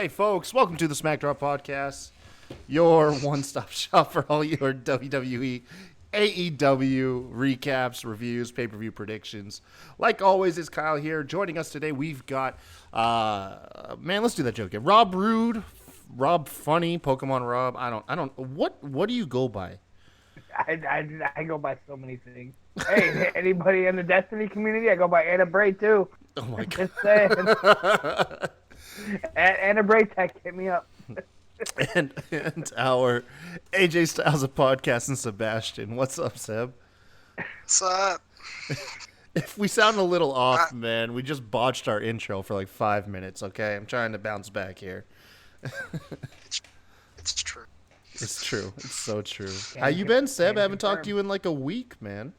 Hey, folks, welcome to the SmackDown podcast, your one-stop shop for all your WWE, AEW recaps, reviews, pay-per-view predictions. Like always, it's Kyle here. Joining us today, we've got, let's do that joke again. Rob Rude, Rob Funny, Pokemon Rob. What do you go by? I go by so many things. Hey, anybody in the Destiny community? I go by Anna Bray too. Oh my God. Just saying. Anna Bray Tech, hit me up. and our AJ Styles of podcast and Sebastian. What's up, Seb? What's up? If we sound a little off, man, we just botched our intro for like 5 minutes, okay? I'm trying to bounce back here. It's true. It's true. It's so true. How you been, Seb? I haven't talked to you in like a week, man.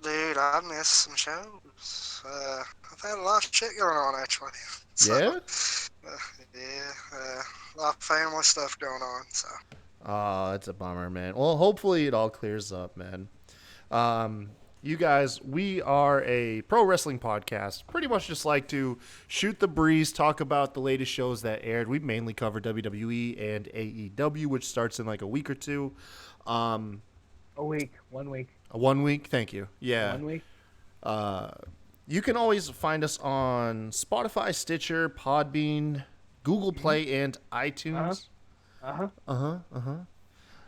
Dude, I missed some shows. I've had a lot of shit going on, actually. So, Yeah? A lot of family stuff going on, so. Oh, it's a bummer, man. Well, hopefully it all clears up, man. You guys, we are a pro wrestling podcast. Pretty much just like to shoot the breeze, talk about the latest shows that aired. We mainly cover WWE and AEW, which starts in like a week or two. A week. 1 week. 1 week? Thank you. Yeah. 1 week. You can always find us on Spotify, Stitcher, Podbean, Google Play, and iTunes.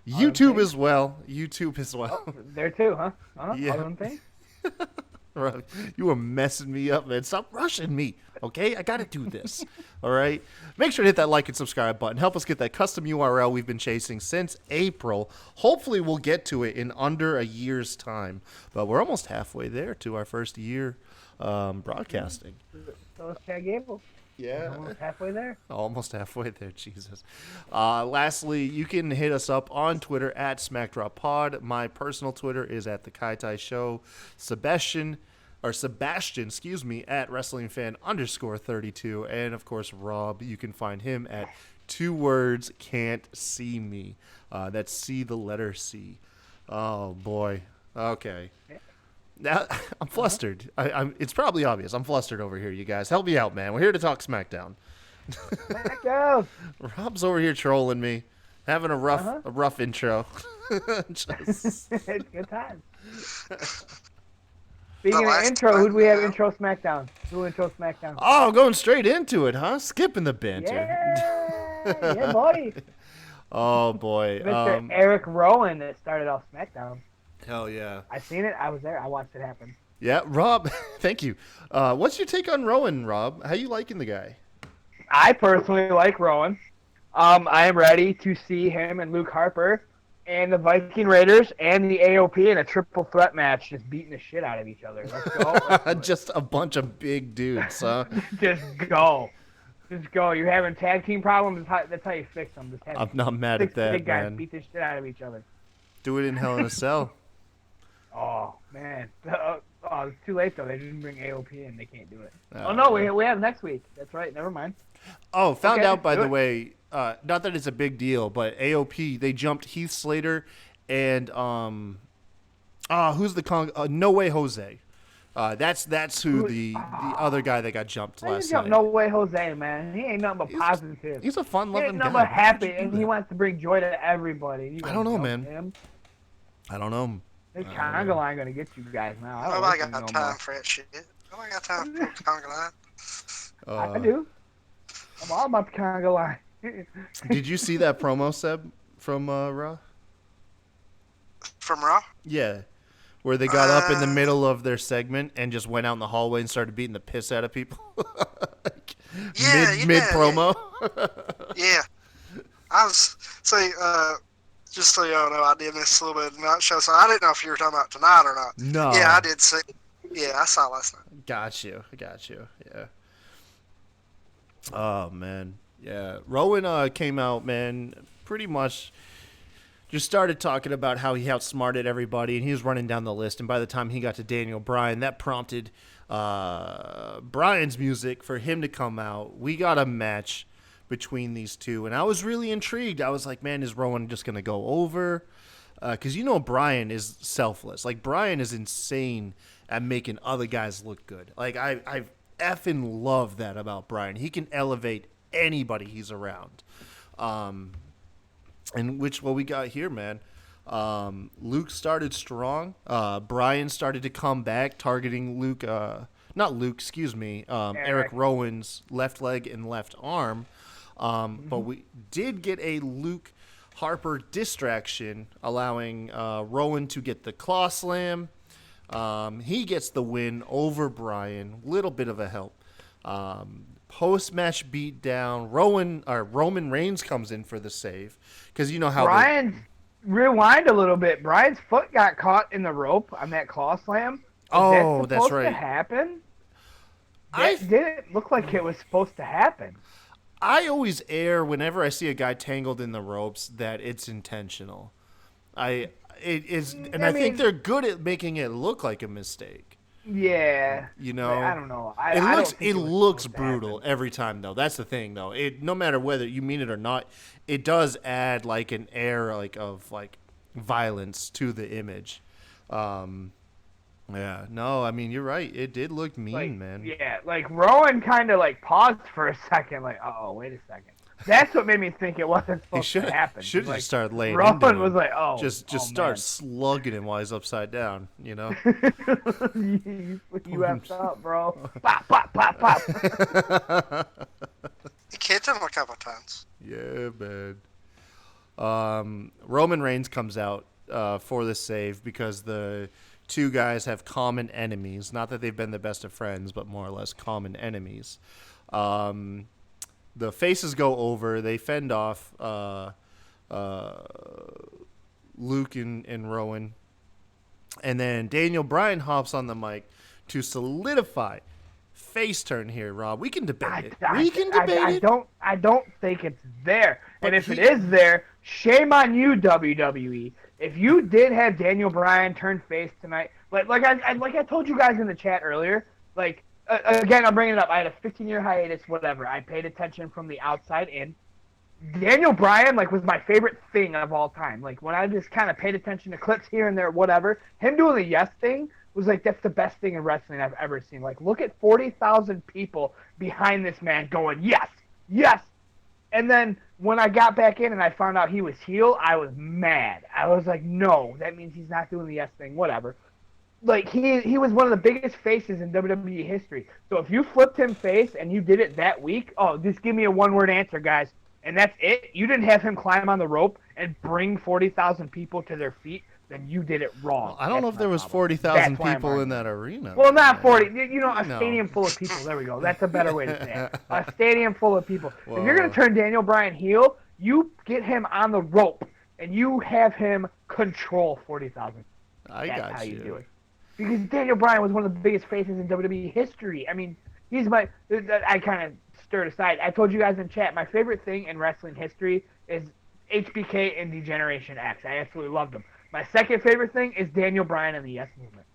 YouTube as well. Oh, there too, huh? Yeah. All them things? Right. You were messing me up, man. Stop rushing me, okay? I got to do this, all right? Make sure to hit that like and subscribe button. Help us get that custom URL we've been chasing since April. Hopefully we'll get to it in under a year's time. But we're almost halfway there to our first year broadcasting. So it's Chad Gable. Yeah. Almost halfway there. Almost halfway there, Jesus. Lastly, you can hit us up on Twitter at SmackDropPod. My personal Twitter is at TheKyTyShow. Sebastian, at WrestlingFan_32. And, of course, Rob, you can find him at 2 words, can't see me. That's C, the letter C. Oh, boy. Okay. Now, I'm flustered. It's probably obvious. I'm flustered over here, you guys. Help me out, man. We're here to talk SmackDown. SmackDown. Rob's over here trolling me, having a rough intro. It's good time. Speaking of intro, who do we have intro SmackDown? Who intro SmackDown? Oh, going straight into it, huh? Skipping the banter. Yeah, buddy. Oh, boy. Mr. Eric Rowan that started off SmackDown. Hell yeah. I seen it. I was there. I watched it happen. Yeah, Rob, thank you. What's your take on Rowan, Rob? How you liking the guy? I personally like Rowan. I am ready to see him and Luke Harper and the Viking Raiders and the AOP in a triple threat match just beating the shit out of each other. Let's go. Just a bunch of big dudes, huh? Just go. Just go. You're having tag team problems? That's how you fix them. Just have I'm not mad at that, big guys man. beat the shit out of each other. Do it in Hell in a Cell. Oh, man. It's too late, though. They didn't bring AOP in. They can't do it. Oh, no. We have next week. That's right. Never mind. Oh, found out, by the way, not that it's a big deal, but AOP, they jumped Heath Slater and, who's the No Way Jose. That's who the other guy that got jumped last night. No Way Jose, man. He ain't nothing but positive. He's a fun-loving guy. He ain't nothing but happy, and he wants to bring joy to everybody. I don't know, man. I don't know. This conga line gonna get you guys now. Nobody got time for that shit. Nobody got time for conga line. I do. I'm all about the conga line. Did you see that promo, Seb, from Raw? From Raw? Yeah. Where they got up in the middle of their segment and just went out in the hallway and started beating the piss out of people. Mid promo. Yeah. I was just so y'all know, I did miss a little bit of the night show, so I didn't know if you were talking about tonight or not. No. Yeah, I did see. Yeah, I saw last night. Got you. Yeah. Oh, man. Yeah. Rowan came out, man, pretty much just started talking about how he outsmarted everybody, and he was running down the list, and by the time he got to Daniel Bryan, that prompted Bryan's music for him to come out. We got a match between these two, and I was really intrigued. I was like, man, is Rowan just going to go over? Because Bryan is selfless. Like, Bryan is insane at making other guys look good. Like, I effing love that about Bryan. He can elevate anybody he's around. And what we got here, man. Luke started strong. Brian started to come back, targeting Eric Rowan's left leg and left arm. But we did get a Luke Harper distraction, allowing Rowan to get the claw slam. He gets the win over Brian. Little bit of a help. Post-match beatdown, Roman Reigns comes in for the save, because you know how rewind a little bit. Brian's foot got caught in the rope on that claw slam. Oh, that's right. To happen? That didn't look like it was supposed to happen. I always err whenever I see a guy tangled in the ropes that it's intentional. I think they're good at making it look like a mistake. Yeah. You know, I don't know. It looks brutal every time, though. That's the thing, though. No matter whether you mean it or not, it does add like an air of violence to the image. Yeah. No, I mean, you're right. It did look mean, man. Yeah, Rowan kind of paused for a second, wait a second. That's what made me think it wasn't supposed to happen. Should have just started laying Rowan into him. was like, just start slugging him while he's upside down, you know? you effed up, bro. Pop, pop, pop, pop. He kicked him a couple times. Yeah, man. Roman Reigns comes out for the save because the two guys have common enemies. Not that they've been the best of friends, but more or less common enemies. The faces go over. They fend off Luke and Rowan. And then Daniel Bryan hops on the mic to solidify face turn here, Rob. We can debate it. I don't think it's there. But if it is there, shame on you, WWE. If you did have Daniel Bryan turn face tonight, like I told you guys in the chat earlier, again, I'm bringing it up. I had a 15-year hiatus, whatever. I paid attention from the outside in. Daniel Bryan, was my favorite thing of all time. When I just kind of paid attention to clips here and there, whatever. Him doing the yes thing was that's the best thing in wrestling I've ever seen. Look at 40,000 people behind this man going, yes, yes. And then when I got back in and I found out he was heel, I was mad. I was like, no, that means he's not doing the yes thing, whatever. He was one of the biggest faces in WWE history. So if you flipped him face and you did it that week, just give me a one-word answer, guys. And that's it. You didn't have him climb on the rope and bring 40,000 people to their feet, then you did it wrong. Well, I don't know if there was 40,000 people in that arena. Well, not 40. Stadium full of people. There we go. That's a better way to say it. A stadium full of people. Whoa. If you're going to turn Daniel Bryan heel, you get him on the rope and you have him control 40,000. That's how you do it. Because Daniel Bryan was one of the biggest faces in WWE history. I mean, I kind of stirred aside. I told you guys in chat, my favorite thing in wrestling history is HBK and D-Generation X. I absolutely loved them. My second favorite thing is Daniel Bryan and the Yes Movement.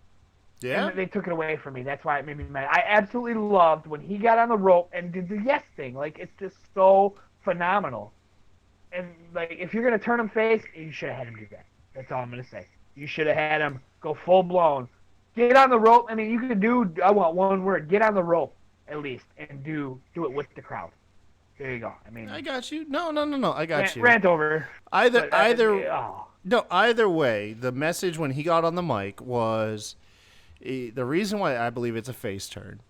Yeah? And they took it away from me. That's why it made me mad. I absolutely loved when he got on the rope and did the Yes thing. It's just so phenomenal. And, if you're going to turn him face, you should have had him do that. That's all I'm going to say. You should have had him go full-blown. Get on the rope. I mean, you could do, I want one word, get on the rope at least, and do it with the crowd. There you go. I mean, I got you. No, I got you. Rant over. Either way, the message when he got on the mic was the reason why I believe it's a face turn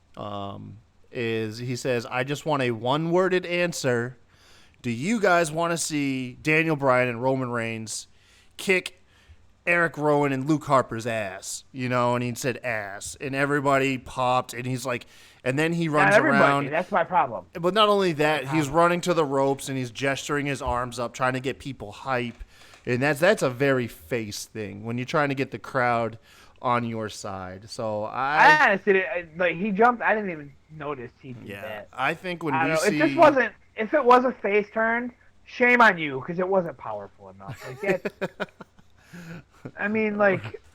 is he says, I just want a one-worded answer. Do you guys want to see Daniel Bryan and Roman Reigns kick Eric Rowan and Luke Harper's ass? And he said ass. And everybody popped, and he's like, and then he runs around. That's my problem. But not only that, he's running to the ropes, and he's gesturing his arms up, trying to get people hype. And that's a very face thing when you're trying to get the crowd on your side. So I honestly, he jumped. I didn't even notice he did that. I think when if it was a face turn, shame on you because it wasn't powerful enough. I mean,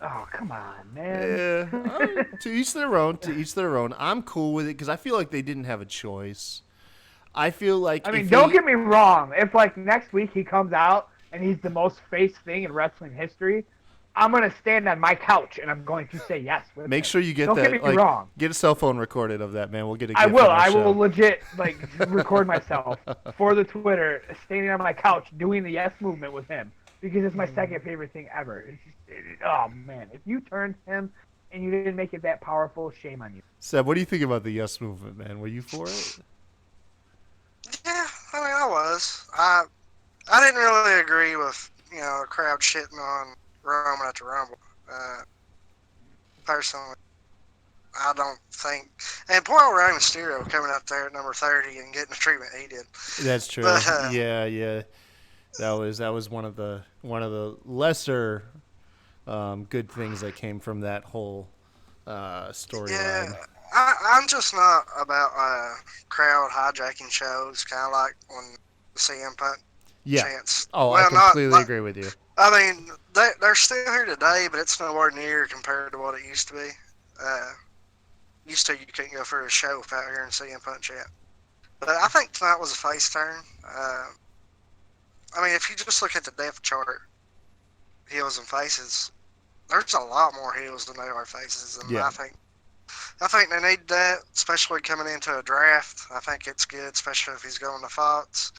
oh, come on, man. Yeah. To each their own. I'm cool with it because I feel like they didn't have a choice. I feel like. I mean, don't get me wrong. If next week he comes out and he's the most face thing in wrestling history, I'm going to stand on my couch and I'm going to say yes. Make sure you get Don't that. get me wrong. Get a cell phone recorded of that, man. We'll get a I gift will. on our I show. will legit record myself for the Twitter, standing on my couch doing the yes movement with him because it's my second favorite thing ever. It's just, oh man, if you turned him and you didn't make it that powerful, shame on you. Seb, what do you think about the yes movement, man? Were you for it? Yeah, I mean, I was. I didn't really agree with, the crowd shitting on Roman at the Rumble. Personally, I don't think. And poor old Rey Mysterio coming out there at number 30 and getting the treatment he did. That's true. But, Yeah. That was one of the lesser good things that came from that whole storyline. Yeah, I'm just not about crowd hijacking shows, kind of like when the CM Punk chants. Oh, well, I completely agree with you. I mean, they're still here today, but it's nowhere near compared to what it used to be. Used to, you couldn't go for a show without hearing CM Punk chant. But I think tonight was a face turn. I mean, if you just look at the depth chart, heels and faces, there's a lot more heels than there are faces, and I think they need that, especially coming into a draft. I think it's good, especially if he's going to Fox.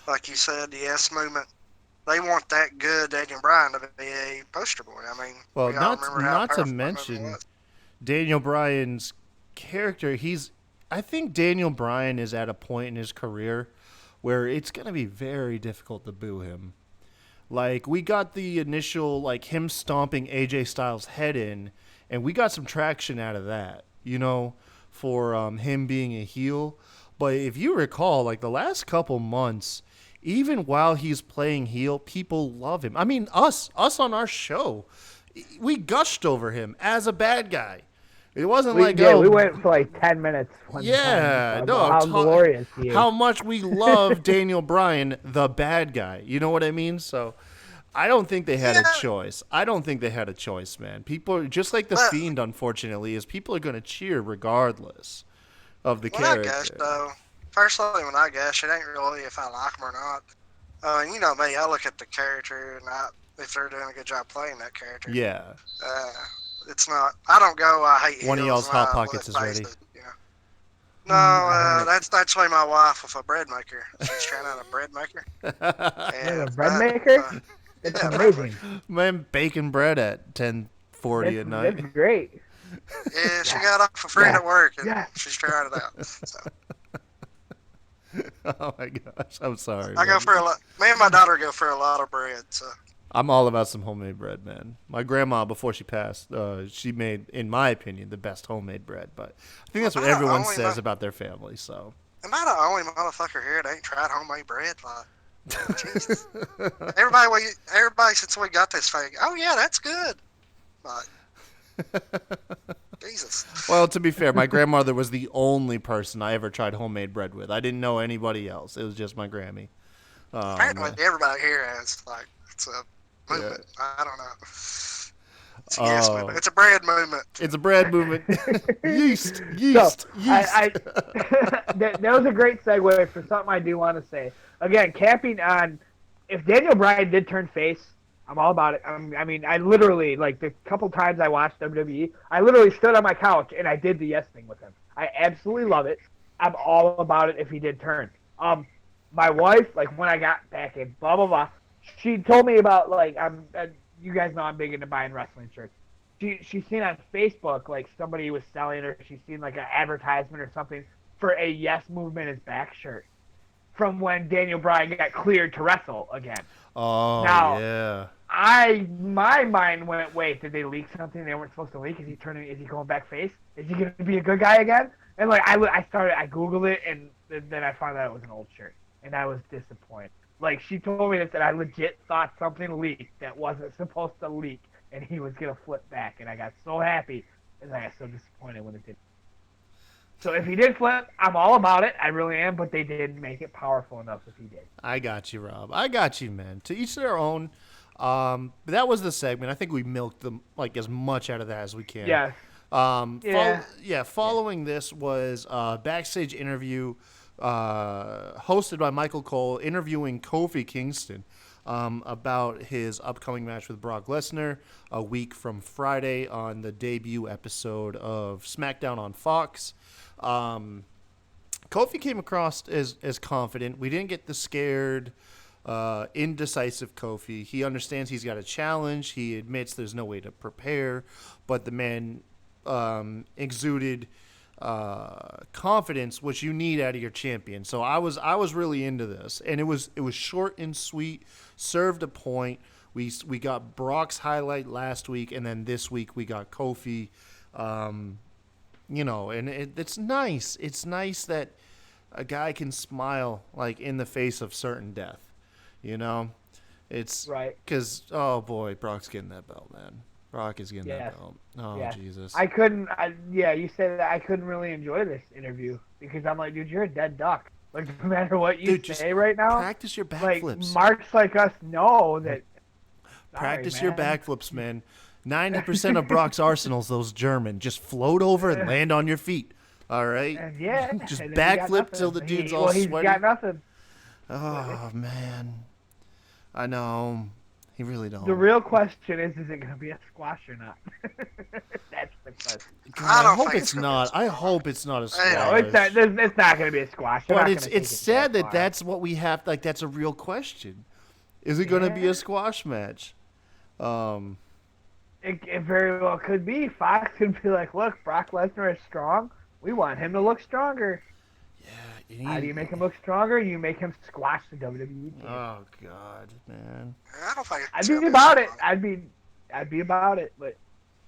Like you said, the yes movement. They want that good Daniel Bryan to be a poster boy. I mean, well, we all remember how not to powerful that mention movement was. Daniel Bryan's character. I think Daniel Bryan is at a point in his career where it's going to be very difficult to boo him. Like, we got the initial, like, him stomping AJ Styles' head in, and we got some traction out of that, for him being a heel. But if you recall, like, the last couple months, even while he's playing heel, people love him. I mean, us on our show, we gushed over him as a bad guy. It wasn't we went for like 10 minutes. How glorious he is. How much we love Daniel Bryan, the bad guy. You know what I mean? So I don't think they had a choice. Man. People, just like the Fiend, unfortunately, is people are going to cheer regardless of the character. I guess, though, personally, when I guess, it ain't really if I like him or not. You know me, I look at the character and if they're doing a good job playing that character. Yeah. It's not. I don't go. I hate. One of y'all's hot pockets is ready. No, that's actually my wife with a bread maker. She's trying out a bread maker. And a bread maker? It's amazing. Man, baking bread at 10:40 at night. That's great. Yeah, she got off for free at work, and she's trying it out. So. Oh my gosh, I'm sorry. I go for a lot. Me and my daughter go for a lot of bread. So. I'm all about some homemade bread, man. My grandma, before she passed, she made, in my opinion, the best homemade bread. But I think that's what everyone says about their family. So. Am I the only motherfucker here that ain't tried homemade bread? Like, Jesus. Everybody since we got this thing, oh yeah, that's good. Like, Jesus. Well, to be fair, my grandmother was the only person I ever tried homemade bread with. I didn't know anybody else. It was just my Grammy. Apparently, everybody here has, like, it's a movement. Yeah. I don't know. It's a yes movement. It's a bread movement. It's a bread movement. yeast. That was a great segue for something I do want to say. Again, camping on, if Daniel Bryan did turn face, I'm all about it. I mean, I literally, like, the couple times I watched WWE, I literally stood on my couch and I did the yes thing with him. I absolutely love it. I'm all about it if he did turn. My wife, like, when I got back in, blah, blah, blah, she told me about, like, you guys know I'm big into buying wrestling shirts. She's seen on Facebook, like, somebody was selling her. She's seen, like, an advertisement or something for a Yes Movement is Back shirt from when Daniel Bryan got cleared to wrestle again. Oh, now, yeah. My mind went, wait, did they leak something they weren't supposed to leak? Is he going back face? Is he going to be a good guy again? And, like, I Googled it, and then I found out it was an old shirt, and I was disappointed. Like, she told me that I legit thought something leaked that wasn't supposed to leak, and he was going to flip back, and I got so happy, and I got so disappointed when it didn't. So if he did flip, I'm all about it. I really am, but they didn't make it powerful enough if he did. I got you, Rob. I got you, man. To each their own. That was the segment. I think we milked them, like, as much out of that as we can. Yeah. Following this was a backstage interview hosted by Michael Cole interviewing Kofi Kingston. about his upcoming match with Brock Lesnar a week from Friday on the debut episode of SmackDown on Fox. Kofi came across as confident. We didn't get the scared, indecisive Kofi. He understands he's got a challenge. He admits there's no way to prepare, but the man exuded confidence, which you need out of your champion. So I was really into this, and it was short and sweet, served a point. We got Brock's highlight last week, and then this week we got Kofi. And it's nice. It's nice that a guy can smile like in the face of certain death. It's right, because boy, Brock's getting that belt, man. Brock is getting that belt. Oh, Jesus. You said that I couldn't really enjoy this interview because I'm like, dude, you're a dead duck. Like, no matter what you say right now. Practice your backflips. Marks like us know that. Practice your backflips, man. 90% of Brock's arsenal's those German. Just float over and land on your feet. All right? Just backflip till the dude's all sweaty. He's got nothing. Oh, man. I know. He really don't. The real question is it going to be a squash or not? That's the question. I hope it's not. I hope it's not a squash. No, it's not going to be a squash. But it's sad that that's what we have. Like, that's a real question. Is it going to be a squash match? It very well could be. Fox could be like, look, Brock Lesnar is strong. We want him to look stronger. Yeah. How do you make him look stronger? You make him squash the WWE team. Oh, God, man. I don't think I'd be about it. I'd be about it. But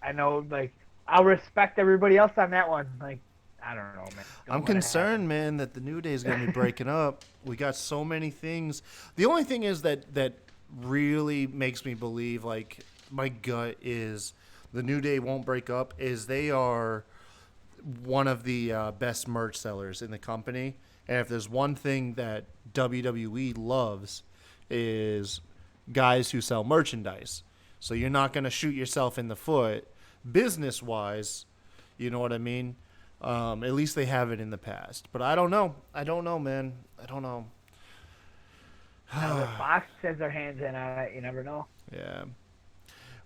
I know, like, I'll respect everybody else on that one. Like, I don't know, man. I'm concerned, man, that the New Day is going to be breaking up. We got so many things. The only thing is that really makes me believe, like, my gut is the New Day won't break up, is they are one of the best merch sellers in the company. And if there's one thing that WWE loves is guys who sell merchandise. So you're not going to shoot yourself in the foot business-wise, you know what I mean? At least they have it in the past. But I don't know. Man. I don't know. Now, if Fox has their hands in on it, you never know. Yeah.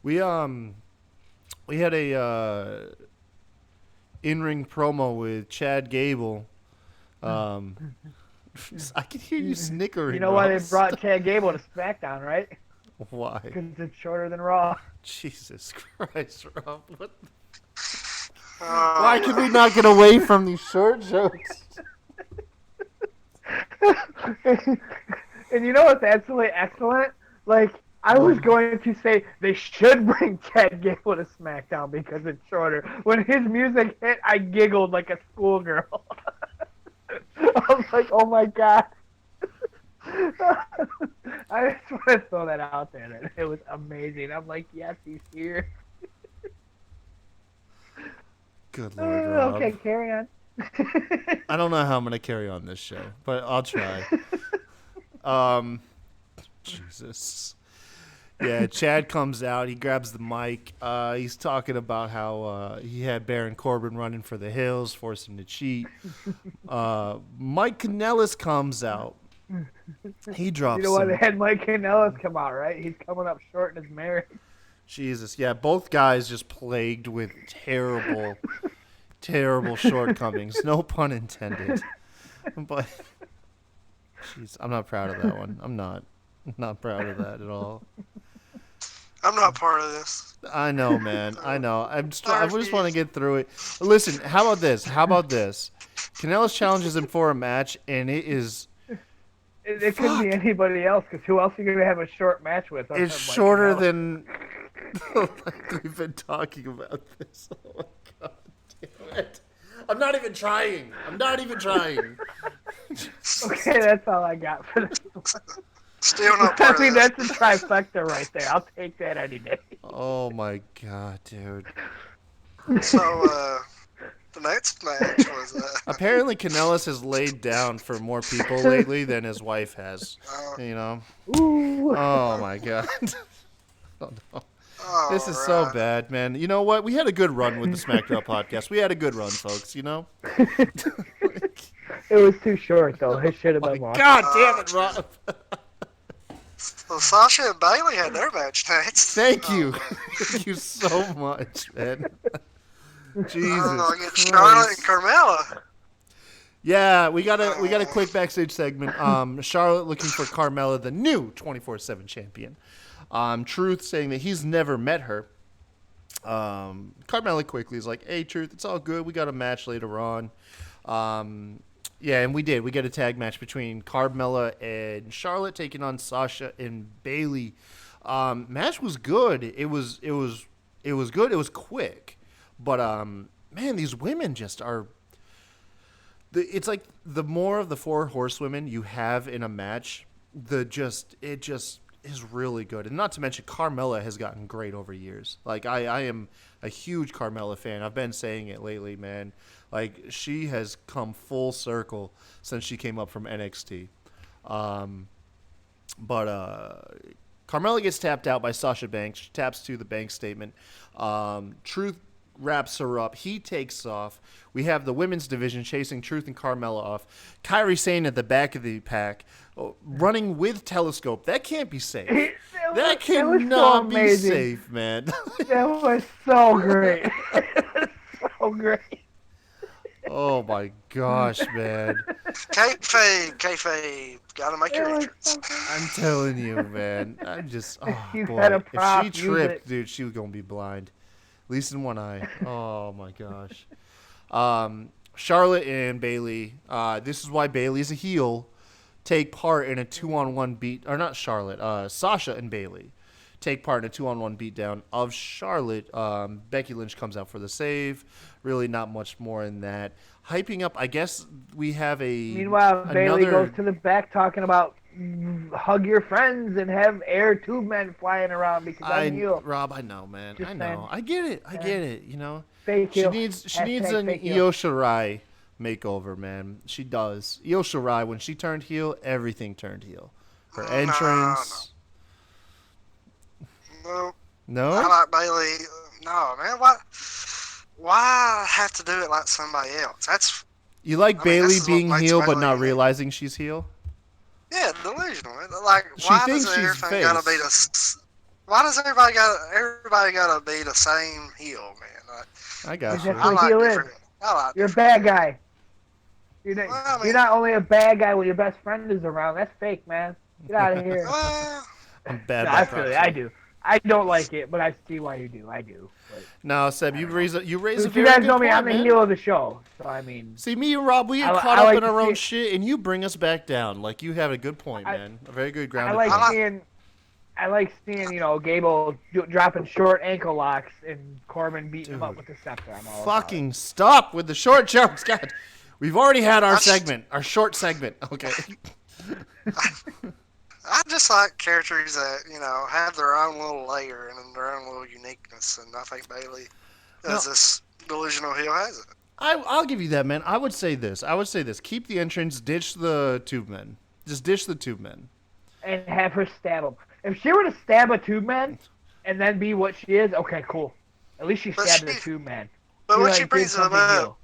We had a in-ring promo with Chad Gable. I can hear you snickering. You know why they brought Chad Gable to SmackDown, right? Why? Because it's shorter than Raw. Jesus Christ, Rob. What why can we not get away from these short jokes? And you know what's absolutely excellent? Like, I was going to say they should bring Chad Gable to SmackDown because it's shorter. When his music hit, I giggled like a schoolgirl. I was like, oh my God. I just want to throw that out there. It was amazing. I'm like, yes, he's here. Good Lord, Rob. Okay, carry on. I don't know how I'm going to carry on this show, but I'll try. Jesus. Yeah, Chad comes out. He grabs the mic. He's talking about how he had Baron Corbin running for the hills, forced him to cheat. Mike Kanellis comes out. He drops. You know why they had Mike Kanellis come out, right? He's coming up short in his marriage. Jesus, yeah, both guys just plagued with terrible, terrible shortcomings. No pun intended. But, jeez, I'm not proud of that one. I'm not proud of that at all. I'm not part of this. I know, man. I know. I just want to get through it. Listen, how about this? Kanellis challenges him for a match, and it is... It couldn't be anybody else, because who else are you going to have a short match with? It's shorter than... like we've been talking about this. Oh, my God damn it. I'm not even trying. Okay, that's all I got for this one. Still not part I mean, of this. that's a trifecta right there. I'll take that any day. Oh, my God, dude. So, the next match was... Apparently, Kanellis has laid down for more people lately than his wife has. You know? Ooh. Oh, my God. Oh, no. Oh, This is so bad, man. You know what? We had a good run with the SmackDown podcast. We had a good run, folks, you know? It was too short, though. It should have been long. God damn it, Rob. So Sasha and Bailey had their match next. Thank you. Thank you so much, man. Jesus I get Christ. Charlotte and Carmella. Yeah, we got a quick backstage segment. Charlotte looking for Carmella, the new 24/7 champion. Truth saying that he's never met her. Carmella quickly is like, "Hey, Truth, it's all good. We got a match later on." Yeah, and we did. We get a tag match between Carmella and Charlotte taking on Sasha and Bailey. Match was good. It was good. It was quick, but man, these women just are. It's like the more of the four horsewomen you have in a match, it just is really good. And not to mention, Carmella has gotten great over years. Like I am a huge Carmella fan. I've been saying it lately, man. Like she has come full circle since she came up from NXT. But Carmella gets tapped out by Sasha Banks. She taps to the Banks statement. Truth wraps her up. He takes off. We have the women's division chasing Truth and Carmella off. Kairi Sane at the back of the pack, running with Telescope. That can't be safe. That cannot be safe, man. That was so great. So great. Oh my gosh, man. Kayfabe, gotta make your entrance. I'm telling you, man. I'm just, She's boy. had a If prop, she use tripped, it. dude, she was going to be blind. At least in one eye. Oh my gosh. Charlotte and Bailey, this is why Bailey's a heel, take part in a 2-on-1 beat, or not Charlotte, Sasha and Bailey take part in a 2-on-1 beatdown of Charlotte. Becky Lynch comes out for the save. Really not much more in that. Hyping up, I guess we have Meanwhile, Bailey goes to the back talking about hug your friends and have air tube men flying around because I'm heel. Rob, I know, man. Just I know. saying. I get it, you know. Fake She heel. needs Hashtag an fake heel. Io Shirai makeover, man. She does. Io Shirai, when she turned heel, everything turned heel. Her entrance. No. No? I like Bailey. No, man. Why have to do it like somebody else? You like I mean, Bailey this is what being makes heel but Bailey not heel. realizing she's heel? Yeah, delusional. Like, She why thinks does she's everything gotta be why does everybody gotta be the same heel, man? Like, I got That's you. what heel is. I like You're a different. bad guy. You're not, Well, I mean- you're not only a bad guy when your best friend is around. That's fake, man. Get out of here. Well, I'm bad No, by I feel it. proxy. I do. I don't like it, but I see why you do. I do. But No, Seb, you raise a you very guys good know me. point, I'm the man. heel of the show. So, I mean, See, me and Rob, we get I caught up like in to our own see- shit, and you bring us back down. Like, you have a good point, I- man. A very good I grounded like point. seeing, Gable dropping short ankle locks and Corbin beating him up with the scepter. I'm all about Fucking stop with the short jokes. God, we've already had our I just- segment, our short segment. Okay. I just like characters that have their own little layer and their own little uniqueness, and I think Bailey, as this delusional heel, has it. I'll give you that, man. I would say this. Keep the entrance, ditch the tube men. Just ditch the tube men. it. And have her stab him. If she were to stab a tube man and then be what she is, okay, cool. At least she But stabbed she- a tube man. But when She, she did brings them something up, heel.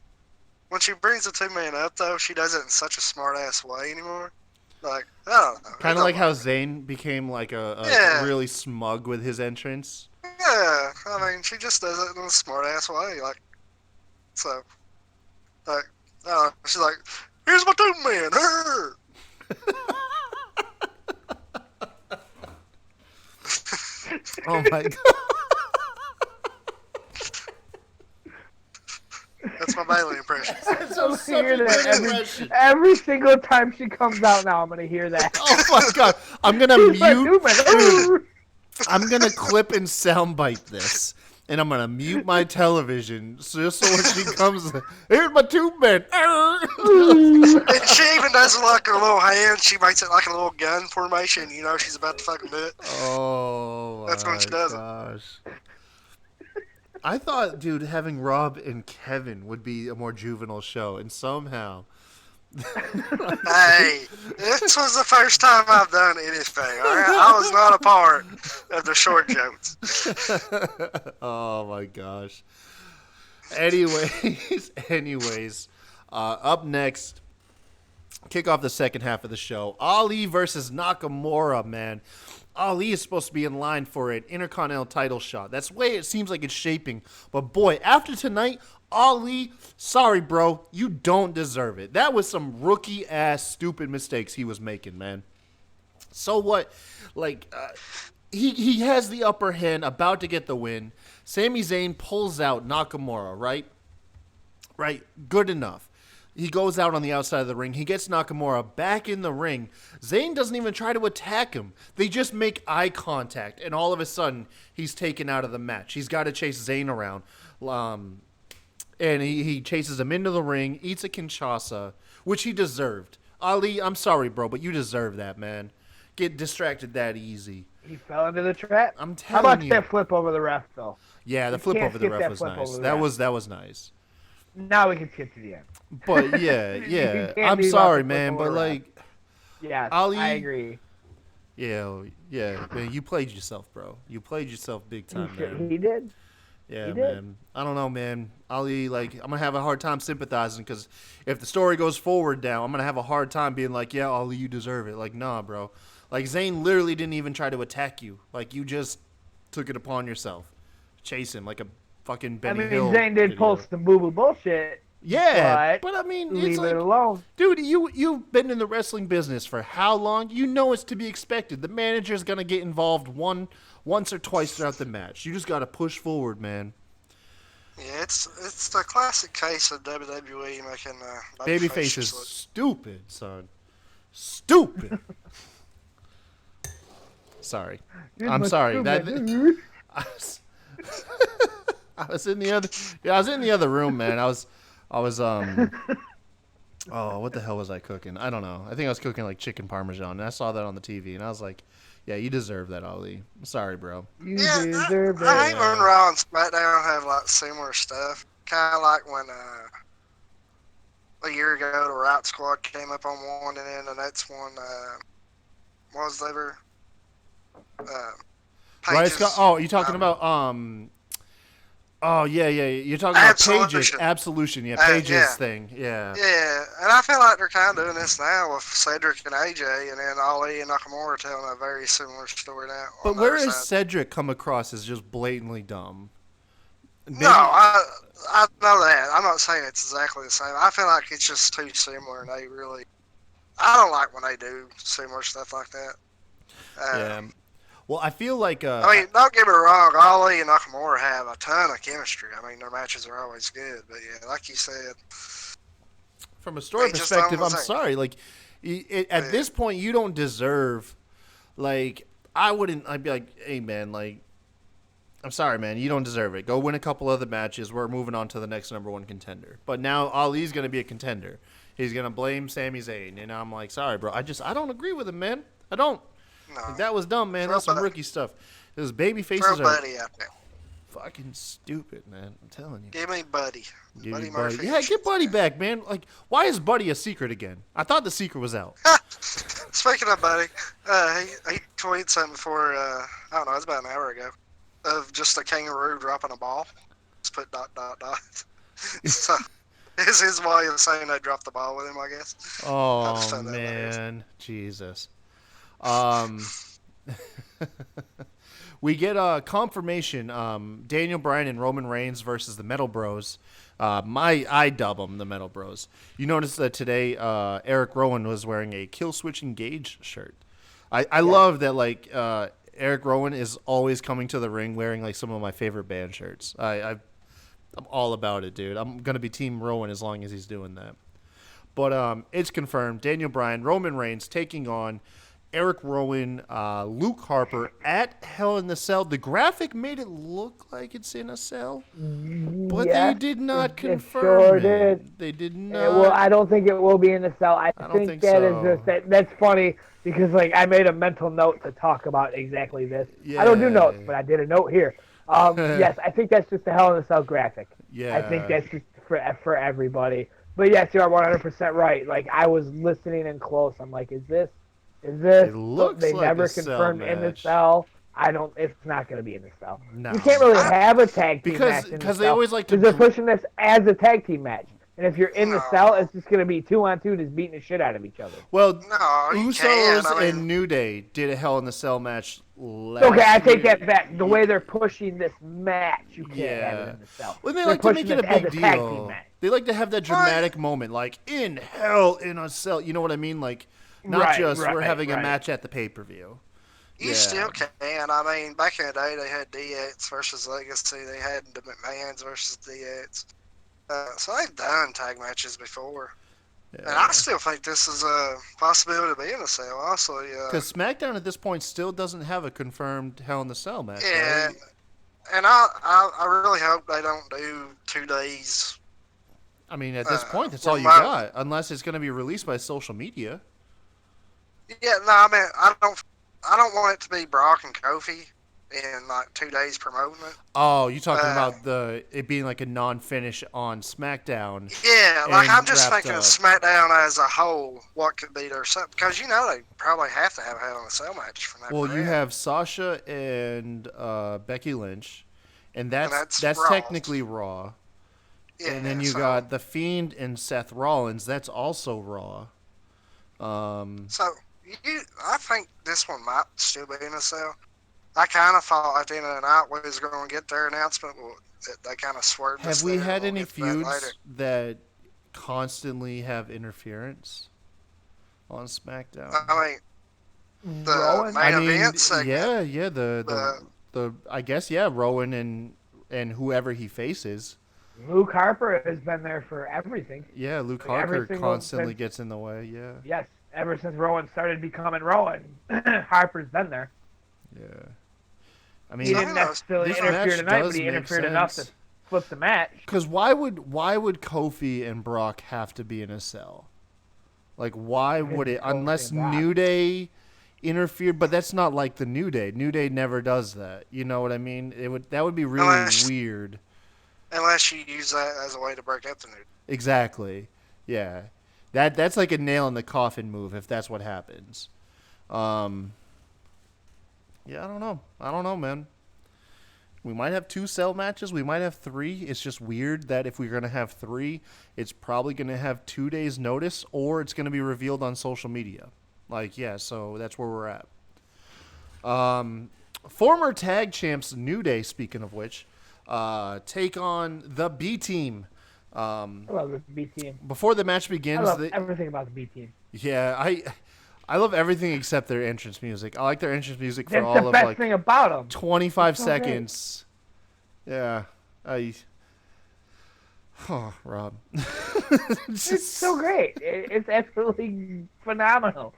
when she brings the two man up, though, she does it in such a smart ass way anymore. Like, I don't know. Kind of like how Zayn became like a Yeah. really smug with his entrance. Yeah, I mean, she just does it in a smart ass way. Like, so, like, she's like, here's my two man. Her. Oh my god. That's my Bailey impression. So Hear that every single time she comes out now. I'm gonna hear that. Oh my god. I'm gonna Here's my mute. tube man. I'm gonna clip and soundbite this, and I'm gonna mute my television just so when she comes, here's my tube man. And she even does it like her little hand. She makes it like a little gun formation. She's about to fucking do it. Oh, That's when she does it. gosh. I thought, dude, having Rob and Kevin would be a more juvenile show, and somehow. Hey, this was the first time I've done anything. All right? I was not a part of the short jokes. Oh my gosh. Anyways, up next, kick off the second half of the show. Ali versus Nakamura, man. Ali is supposed to be in line for an Intercontinental title shot. That's the way it seems like it's shaping. But boy, after tonight, Ali, sorry, bro, you don't deserve it. That was some rookie-ass stupid mistakes he was making, man. So what? Like, he has the upper hand, about to get the win. Sami Zayn pulls out Nakamura, right? Right, good enough. He goes out on the outside of the ring. He gets Nakamura back in the ring. Zayn doesn't even try to attack him. They just make eye contact, and all of a sudden, he's taken out of the match. He's got to chase Zayn around. And he chases him into the ring, eats a Kinshasa, which he deserved. Ali, I'm sorry, bro, but you deserve that, man. Get distracted that easy. He fell into the trap. I'm How telling about you. that flip over the ref, though? Yeah, the You flip can't over the skip ref that was flip nice. over the That ref. was nice. Now we can skip to the end. But yeah, You yeah. can't I'm leave sorry, out the flip man, over but the ref. like, Yes, Ali- I agree. yeah, man, you played yourself, bro. You played yourself big time, man. He did. Yeah, He did. man. I don't know, man. Ali, like, I'm gonna have a hard time sympathizing because if the story goes forward now, I'm gonna have a hard time being like, yeah, Ali, you deserve it. Like, nah, bro. Like, Zayn literally didn't even try to attack you. Like, you just took it upon yourself. Chase him like a fucking Benny Hill Zayn did video. pull some boo-boo bullshit. Yeah, but I mean, it's leave like, it alone. dude, you've been in the wrestling business for how long? You know it's to be expected. The manager's gonna get involved once or twice throughout the match. You just gotta push forward, man. Yeah, it's the classic case of WWE making Babyface is look. stupid, son. Stupid. Sorry. I'm sorry. I was in the other. Yeah, I was in the other room, man. I was. Oh, what the hell was I cooking? I don't know. I think I was cooking like chicken parmesan, and I saw that on the TV, and I was like, "Yeah, you deserve that, Ali. I'm sorry, bro." You Yeah, deserve I hate it. when Raw and SmackDown have like similar stuff. Kind of like when a year ago the Riot Squad came up on one, and then the next one was they were Right, Pages. Scott. Oh, you talking about Oh yeah. You're talking about Page's Absolution. Yeah, Page's yeah. thing. Yeah. Yeah, and I feel like they're kind of doing this now with Cedric and AJ, and then Ali and Nakamura telling a very similar story now. But on the where other has side. Cedric come across as just blatantly dumb? Maybe- No, I know that. I'm not saying it's exactly the same. I feel like it's just too similar, and they really. I don't like when they do similar stuff like that. Yeah. Well, I feel like I mean, don't get me wrong. Ali and Nakamura have a ton of chemistry. I mean, their matches are always good. But yeah, like you said, from a story they just perspective, don't I'm think. sorry. Like, at this point, you don't deserve. Like, I'd be like, hey man, like, I'm sorry, man, you don't deserve it. Go win a couple other matches. We're moving on to the next number one contender. But now Ali's gonna be a contender. He's gonna blame Sami Zayn, and I'm like, sorry, bro. I don't agree with him, man. I don't. No. Like, that was dumb, man. Throw That's some Buddy. rookie stuff. Those baby Throw faces are Buddy out there. fucking stupid, man. I'm telling you. Give me Buddy. Give Buddy me Murphy. Buddy. Yeah, get Buddy back, man. Like, why is Buddy a secret again? I thought the secret was out. Speaking of Buddy, he tweeted something before, I don't know, it was about an hour ago, of just a kangaroo dropping a ball. Just put ... So, it's his way of saying they dropped the ball with him, I guess. I just Oh found that hilarious. man, Jesus. We get a confirmation. Daniel Bryan and Roman Reigns versus the Metal Bros. I dub them the Metal Bros. You notice that today Eric Rowan was wearing a Kill Switch Engage shirt. I love that, like, Eric Rowan is always coming to the ring wearing like some of my favorite band shirts. I'm all about it, dude. I'm gonna be Team Rowan as long as he's doing that. But it's confirmed. Daniel Bryan, Roman Reigns taking on Eric Rowan, Luke Harper at Hell in the Cell. The graphic made it look like it's in a cell, but Yes, they did not it confirm sure it. did. They did not. Well, I don't think it will be in the cell. I don't think that is so. just that's funny because like I made a mental note to talk about exactly this. I don't do Yeah. notes, but I did a note here. Yes, I think that's just the Hell in the Cell graphic. Yeah. I think that's just for everybody. But yes, you are 100% right. Like I was listening in close. I'm like, is this? It looks They like never a cell confirmed in the match. cell. It's not going to be in the cell. No. You can't really have a tag team Because- match in the because they cell, always like to because they're pushing this as a tag team match. And if you're in the cell, it's just going to be 2-on-2 just beating the shit out of each other. Well, No, you Usos can't. I mean, and New Day did a Hell in a Cell match last Okay, I take year. that back. The way they're pushing this match, you can't have it in the cell. Well, they They're like to make pushing it a this as big tag team deal. match. They like to have that dramatic moment, like in Hell in a Cell. You know what I mean? Like, not just we're having a match at the pay-per-view. you still can. I mean, back in the day, they had DX versus Legacy. They had the McMahons versus DX. So they've done tag matches before. Yeah. And I still think this is a possibility to be in a cell, honestly. Because SmackDown at this point still doesn't have a confirmed Hell in the Cell match. Yeah. Right? And I really hope they don't do 2 days. I mean, at this point, that's all you got, unless it's going to be released by social media. Yeah, no, I mean, I don't want it to be Brock and Kofi in like 2 days promoting it. Oh, you talking about it being like a non-finish on SmackDown? Yeah, like I'm just thinking of SmackDown as a whole. What could be there? Because they probably have to have a Hell in a Cell match from that. Well, you have Sasha and Becky Lynch, and that's technically Raw. Yeah, and then you got The Fiend and Seth Rollins. That's also Raw. I think this one might still be in a cell. I kind of thought at the end of the night we was going to get their announcement, but they kind of swerved. Have we had any feuds that constantly have interference on SmackDown? I mean, the main event segment. Yeah, the I guess Rowan and whoever he faces. Luke Harper has been there for everything. Yeah, Luke Harper constantly gets in the way. Yeah. Yes, ever since Rowan started becoming Rowan, Harper's been there. Yeah. I mean, he didn't necessarily interfere tonight, but he interfered enough to flip the match. Because why would Kofi and Brock have to be in a cell? Like, why would it? Unless New Day interfered, but that's not like the New Day. New Day never does that. You know what I mean? That would be really weird. Unless you use that as a way to break up the New Day. Exactly. Yeah. That's like a nail in the coffin move if that's what happens. Yeah, I don't know, man. We might have 2 cell matches. We might have 3. It's just weird that if we're going to have 3, it's probably going to have 2 days notice or it's going to be revealed on social media. Like, yeah, so that's where we're at. Former tag champs New Day, speaking of which, take on the B Team. I love the B Team. Before the match begins, I love everything about the B Team. Yeah, I love everything except their entrance music. I like their entrance music for That's the best thing about them. 25 seconds. Great. Yeah. Rob. It's so great. It's absolutely phenomenal.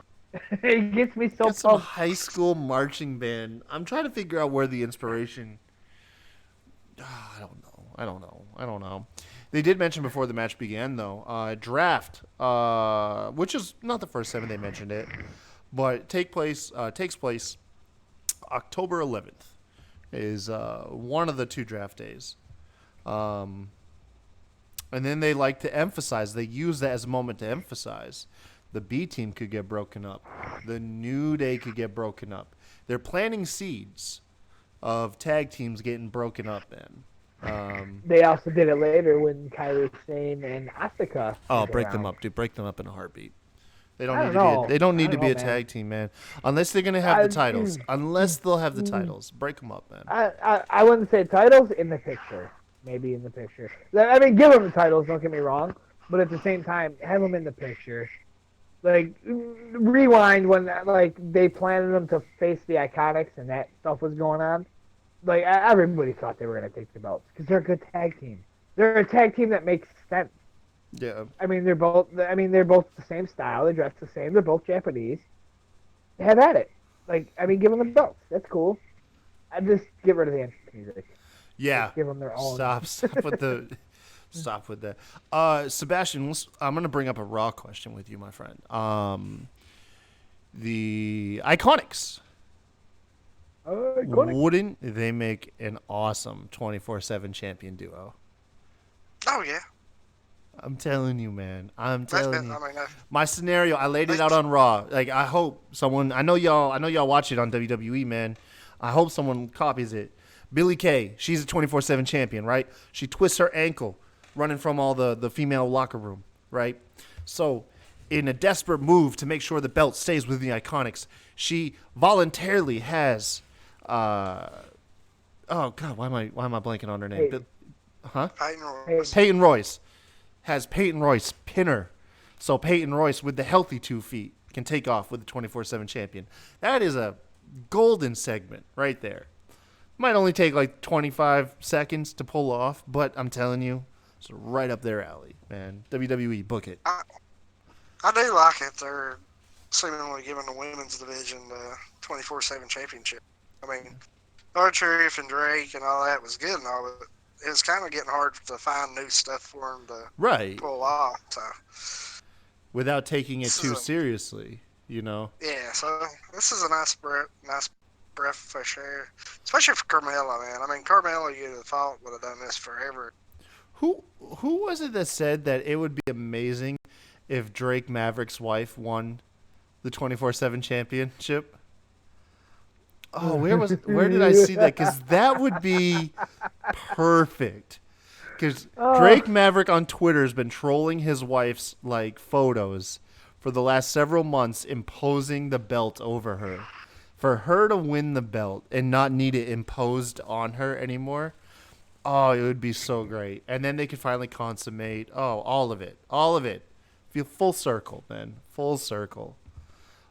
It gets me so pumped. Some high school marching band. I'm trying to figure out where the inspiration. I don't know. They did mention before the match began, though, draft, which is not the first time they mentioned it, but takes place October 11th is one of the 2 draft days. And then they like to emphasize, they use that as a moment to emphasize the B Team could get broken up. The New Day could get broken up. They're planting seeds of tag teams getting broken up then. They also did it later when Kairi Sane and Asuka. Oh, break them up, dude! Break them up in a heartbeat. They don't need to be a tag team, man. Unless they're gonna have the titles. Unless they'll have the titles, break them up, man. I wouldn't say titles in the picture. Maybe in the picture. I mean, give them the titles. Don't get me wrong, but at the same time, have them in the picture. Like, rewind when they planned them to face the Iconics and that stuff was going on. Like, everybody thought they were going to take the belts because they're a good tag team. They're a tag team that makes sense. Yeah. I mean, they're both the same style. They dress the same. They're both Japanese. Have at it. Like, I mean, give them the belts. That's cool. I just get rid of the entrance music. Yeah. Just give them their own. Stop with that. Sebastian, I'm going to bring up a Raw question with you, my friend. The Iconics. Wouldn't they make an awesome 24/7 champion duo? Oh, yeah. I'm telling you, man. I'm telling you. My scenario, I laid it out on Raw. Like, I hope someone, I know y'all watch it on WWE, man. I hope someone copies it. Billie Kay, she's a 24/7 champion, right? She twists her ankle. running from all the female locker room, right? So in a desperate move to make sure the belt stays with the Iconics, she voluntarily has oh God, why am I blanking on her name? Peyton. Huh? Peyton Peyton Royce has Peyton Royce pin her, so Peyton Royce with the healthy 2 feet can take off with the 24/7 champion. That is a golden segment right there. Might only take like 25 seconds to pull off, but I'm telling you, it's right up their alley, man. WWE, book it. I do like it. They're seemingly giving the women's division the 24/7 championship. I mean, R-Truth and Drake and all that was good and all, but it was kind of getting hard to find new stuff for them to pull off. So without taking it too seriously, you know. Yeah, so this is a nice breath of fresh air, especially for Carmella, man. I mean, Carmella, you'd have thought would have done this forever. Who was it that said that it would be amazing if Drake Maverick's wife won the 24/7 championship? Oh, where did I see that? Because that would be perfect. Because Drake Maverick on Twitter has been trolling his wife's like photos for the last several months, imposing the belt over her. For her to win the belt and not need it imposed on her anymore, oh, it would be so great. And then they could finally consummate. Oh, all of it. Feel full circle, man. Full circle.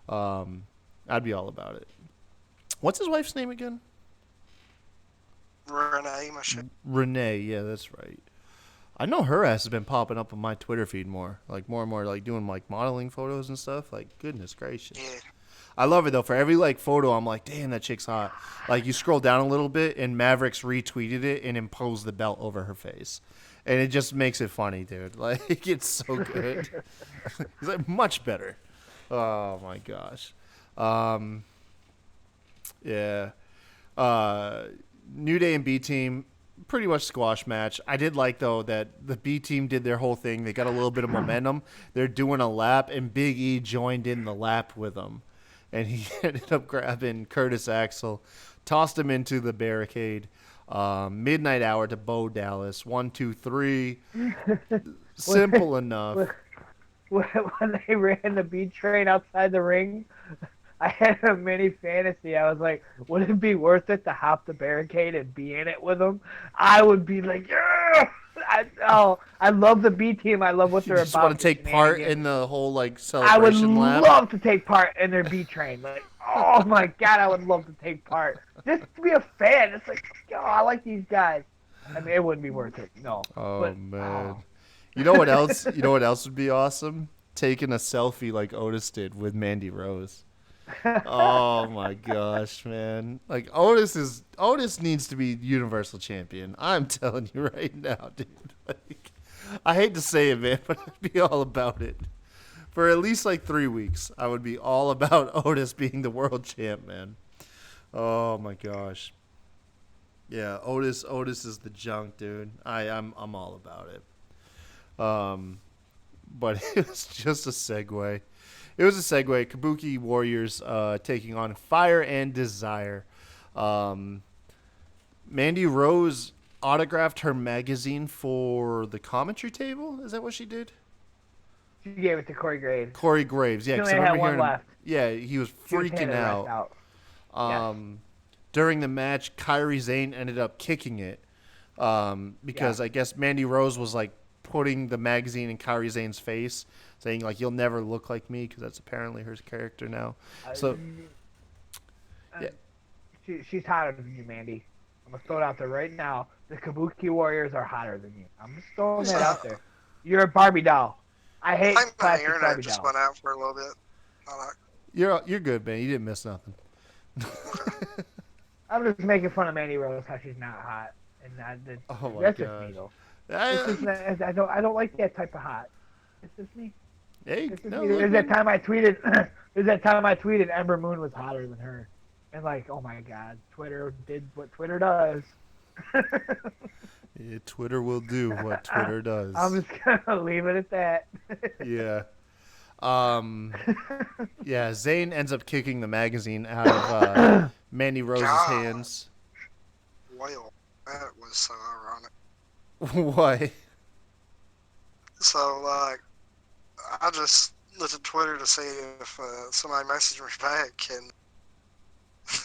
I'd be all about it. What's his wife's name again? Renee, yeah, that's right. I know her ass has been popping up on my Twitter feed more and more, like doing like modeling photos and stuff. Like, goodness gracious. Yeah. I love it though. For every like photo, I'm like, damn, that chick's hot. Like you scroll down a little bit, and Mavericks retweeted it and imposed the belt over her face, and it just makes it funny, dude. Like it's so good. It's like much better. Oh my gosh. Yeah. New Day and B Team, pretty much squash match. I did like though that the B Team did their whole thing. They got a little bit of momentum. They're doing a lap, and Big E joined in the lap with them. And he ended up grabbing Curtis Axel, tossed him into the barricade. Midnight Hour to Bo Dallas. 1, 2, 3. Simple enough. When they ran the B train outside the ring, I had a mini fantasy. I was like, would it be worth it to hop the barricade and be in it with them? I would be like, yeah! I love the B Team. I love what they're you about. just want to take part in the whole like celebration lap? love to take part in their B train. Like, oh my god, I would love to take part. Just to be a fan. It's like, oh, I like these guys. I mean, it wouldn't be worth it. No. Oh man. You know what else? You know what else would be awesome? Taking a selfie like Otis did with Mandy Rose. Oh my gosh, man! Like Otis needs to be Universal Champion. I'm telling you right now, dude. Like, I hate to say it, man, but I'd be all about it. For at least like 3 weeks, I would be all about Otis being the world champ, man. Oh my gosh. Yeah, Otis is the junk, dude. I'm all about it. But it was just a segue. It was a segue. Kabuki Warriors taking on Fire and Desire. Mandy Rose autographed her magazine for the commentary table. Is that what she did? She gave it to Corey Graves. Corey Graves, yeah. She only had one left. Yeah, he was freaking out. Yes. During the match, Kairi Sane ended up kicking it because I guess Mandy Rose was like putting the magazine in Kairi Sane's face, saying like, "You'll never look like me," because that's apparently her character now. So, yeah, she's hotter than you, Mandy. I'm gonna throw it out there right now. The Kabuki Warriors are hotter than you. I'm just throwing that out there. You're a Barbie doll. I hate plastic internet Barbie just dolls. went out for a little bit. You're good, man. You didn't miss nothing. I'm just making fun of Mandy Rose how she's not hot, and that's just me though. I don't like that type of hot. It's just me. Hey, There's that time I tweeted. Ember Moon was hotter than her, and like, oh my god, Twitter did what Twitter does. Yeah, Twitter will do what Twitter does. I'm just gonna leave it at that. Yeah. Yeah, Zayn ends up kicking the magazine out of Mandy Rose's hands. Well, that was so ironic. Why? So, like, I just looked at Twitter to see if somebody messaged me back, and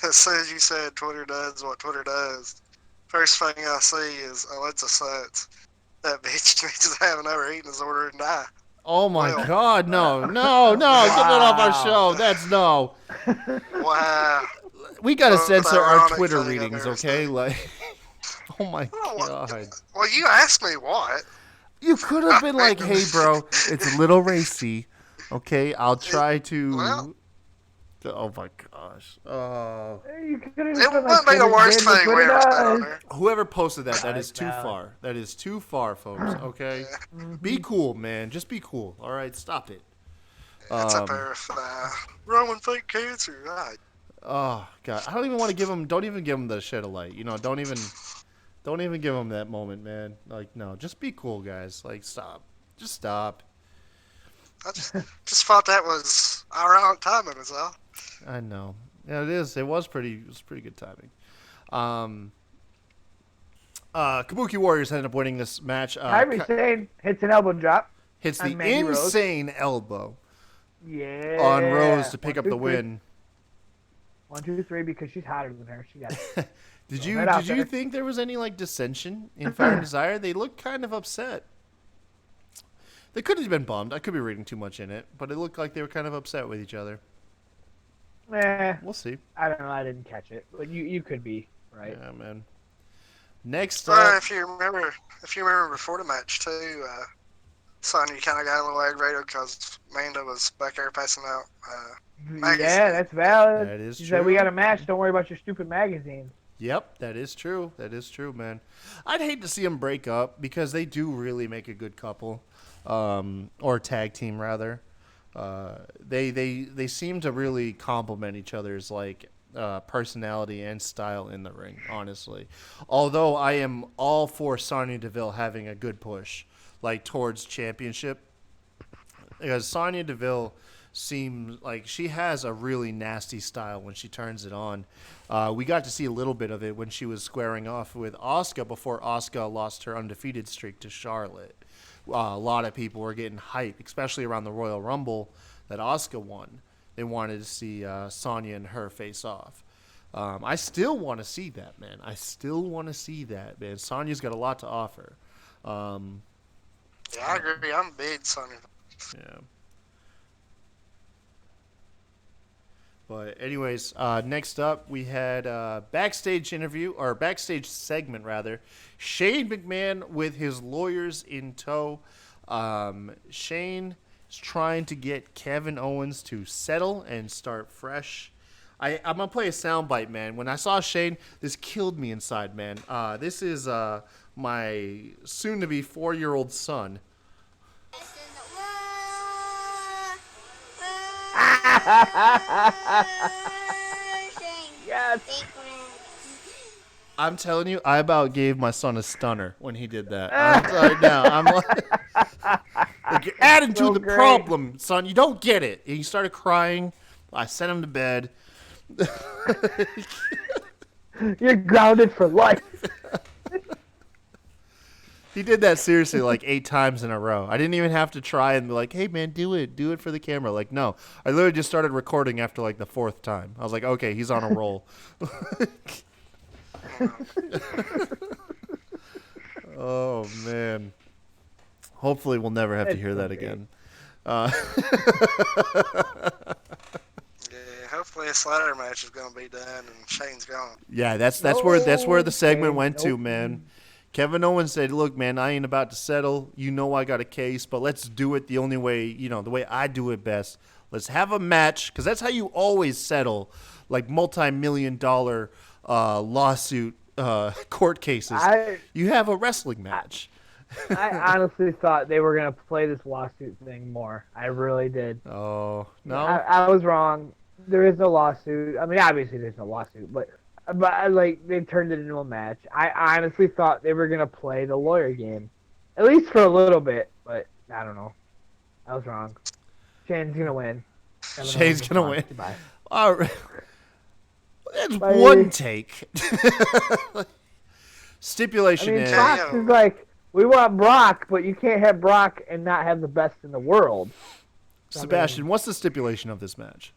as soon as you said Twitter does what Twitter does, first thing I see is Alexa sucks. That bitch needs to have an overeating disorder and die. Oh my Well, God! No! Get that off our show. That's no. wow. We gotta Most censor our ironic Twitter thing I've readings, ever okay? seen. Like, oh my Oh, God! well, you asked me what. You could have been like, "Hey, bro, it's a little racy, okay? I'll try Well, to." Oh my gosh! Oh, You could have it just been like, wouldn't be the Twitter worst did what thing we Twitter ever said on does. there. whoever posted that, that is That's too valid. far. That is too far, folks. Okay, be cool, man. Just be cool. All right, stop it. It's up there with Roman fake cancer. Right. Oh God, I don't even want to give him. Don't even give him the shed of light. You know, don't even give him that moment, man. Like, no, just be cool, guys. Like, stop. Just stop. I just thought that was ironic timing, is all. I know. Yeah, it is. It was pretty good timing. Kabuki Warriors ended up winning this match. Kyrie Sane hits an elbow drop. Hits on the Mandy Rose. insane elbow Yeah. on Rose to pick 1, up 2, the 3. win. 1, 2, 3 because she's hotter than her. She got it. Did Throw you that out did you there. think there was any like dissension in Fire and Desire? They looked kind of upset. They could have been bummed. I could be reading too much in it, but it looked like they were kind of upset with each other. We'll see. I don't know. I didn't catch it, but you could be right. Yeah, man. Next Well, up, if you remember before the match too, Sonya kind of got a little aggravated because Amanda was back there passing out. Magazine. Yeah, that's valid. That is She said, "We true. got a match. Don't worry about your stupid magazine." yep, that is true. That is true, man. I'd hate to see them break up because they do really make a good couple, or tag team rather. They seem to really complement each other's like personality and style in the ring. Honestly, although I am all for Sonya Deville having a good push, like towards championship, because Sonya Deville seems like she has a really nasty style when she turns it on. We got to see a little bit of it when she was squaring off with Asuka before Asuka lost her undefeated streak to Charlotte. A lot of people were getting hype, especially around the Royal Rumble that Asuka won. They wanted to see Sonya and her face off. I still want to see that, man. Sonya's got a lot to offer. Yeah, I agree. I'm big Sonya. Yeah. But anyways, next up we had backstage segment rather. Shane McMahon with his lawyers in tow. Shane is trying to get Kevin Owens to settle and start fresh. I'm gonna play a soundbite, man. When I saw Shane, this killed me inside, man. This is my soon-to-be 4-year-old son. Yes. I'm telling you, I about gave my son a stunner when he did that. I'm sorry now. I'm like you're adding to So the great. problem, son. You don't get it. He started crying. I sent him to bed. You're grounded for life. He did that seriously like 8 times in a row. I didn't even have to try and be like, hey, man, do it for the camera. Like, no. I literally just started recording after like the 4th time. I was like, okay, he's on a roll. Oh, man. Hopefully we'll never have to hear that again. Yeah, hopefully this ladder match is gonna be done and Shane's gone. Yeah, that's where the segment Okay, went to, nope. man. Kevin Owens said, "Look, man, I ain't about to settle. You know I got a case, but let's do it the only way, the way I do it best. Let's have a match, because that's how you always settle, like multi-million-dollar lawsuit court cases. You have a wrestling match." I honestly thought they were gonna play this lawsuit thing more. I really did. Oh no! I was wrong. There is no lawsuit. I mean, obviously there's no lawsuit, but like they turned it into a match. I honestly thought they were gonna play the lawyer game, at least for a little bit. But I don't know. I was wrong. Shane's gonna win. Shane's gonna win. Goodbye. All right. That's Bye. one take. Stipulation I mean, is Fox is like, We want Brock, but you can't have Brock and not have the best in the world. Sebastian, what's the stipulation of this match?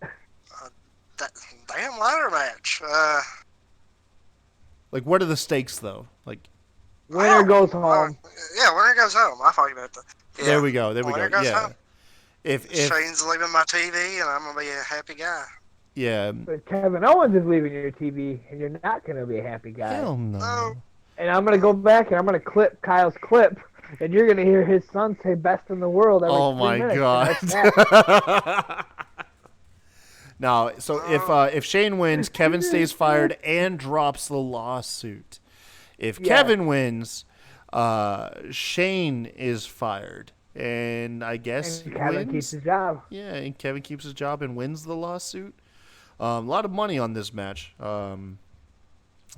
That damn ladder match. Like, what are the stakes, though? Like, Winner goes home. Yeah, winner goes home. I thought you meant that. Yeah. There we go. Winner goes Yeah. home. If Shane's leaving my TV, and I'm gonna be a happy guy. yeah, But Kevin Owens is leaving your TV, and you're not going to be a happy guy. hell no. No. And I'm going to go back, and I'm going to clip Kyle's clip, and you're going to hear his son say best in the world every Oh 3 my minutes. god. No, so if Shane wins, Kevin stays fired and drops the lawsuit. If Kevin wins, Shane is fired. And I guess And Kevin wins. keeps his job. Yeah, and Kevin keeps his job and wins the lawsuit. A lot of money on this match.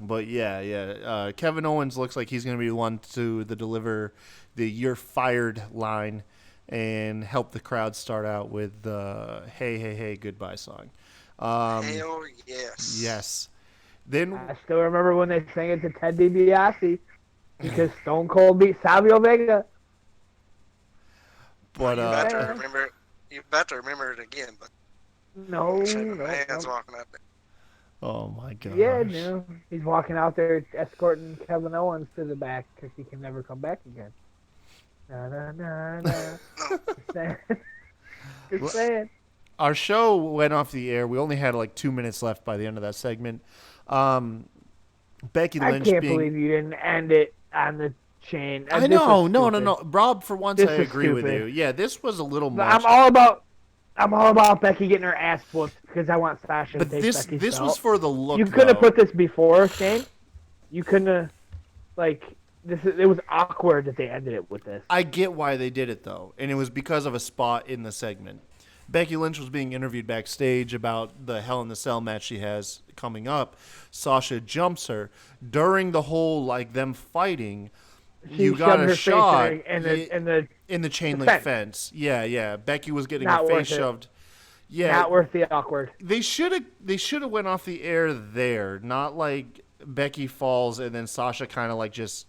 But yeah. Kevin Owens looks like he's going to be the one to deliver the "You're fired" line and help the crowd start out with the "Hey, hey, hey, goodbye" song. Hell yes. Yes. Then I still remember when they sang it to Ted DiBiase because Stone Cold beat Savio Vega. but You better remember it. You better remember it again. But No. man's walking out there. oh my god. Yeah, no. He's walking out there escorting Kevin Owens to the back because he can never come back again. Na na na na. Just saying. Just saying. Our show went off the air. We only had like 2 minutes left by the end of that segment. Becky Lynch I can't being believe you didn't end it on the chain. I This know, was no. stupid. Rob, for once, This I was agree with stupid. you. Yeah, this was a little But much. I'm all about Becky getting her ass whooped because I want Sasha But to take this Becky's was belt. for the look. You couldn't have though. put this before, Shane. You couldn't have, it was awkward that they ended it with this. I get why they did it though, and it was because of a spot in the segment. Becky Lynch was being interviewed backstage about the Hell in the Cell match she has coming up. Sasha jumps her during the whole them fighting. She You got shoved a her shot face in the chain the link fence. fence. Yeah. Becky was getting Not her face worth it. shoved. Yeah, not worth the awkward. They should have went off the air there, not like Becky falls and then Sasha kind of just